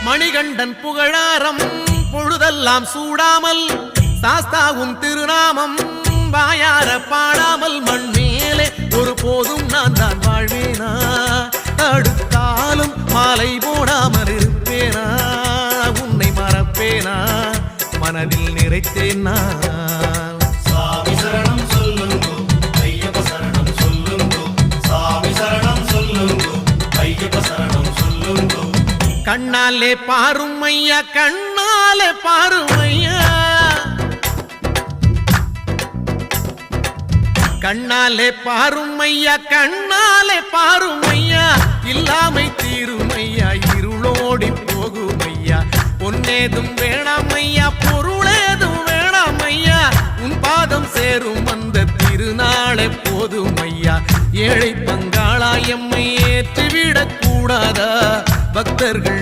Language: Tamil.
மணிகண்டன் புகழாரம் பொழுதெல்லாம் சூடாமல் சாஸ்தாவும் திருநாமம் வாயார பாடாமல் மண் மேலே ஒரு போதும் நான் தான் வாழ்வேனா தடுத்தாலும் மாலை போடாமல் இருப்பேனா உன்னை மறப்பேனா மனதில் நிறைத்தேன் நான் சாமி சரணம் சொல்லுங்கோ ஐயப்ப சரணம் சொல்லுங்கோ சாமி சரணம் சொல்லுங்கோ ஐயப்ப சரணம் சொல்லுங்கோ கண்ணாலே பாரும் ஐயா கண்ணாலே பாரும் ஐயா கண்ணாலே பாரும் ஐயா கண்ணாலே பாரும் ஐயா இல்லாமை தீரும் ஐயா இருளோடி போகும் ஐயா பொன்னேதும் வேணாம் ஐயா பொருளேதும் வேணாம் ஐயா உன் பாதம் சேரும் அந்த திருநாளை போதும் ஐயா ஏழை பங்காளா எம்மை ஏற்றிவிடக் கூடாதா பக்தர்கள்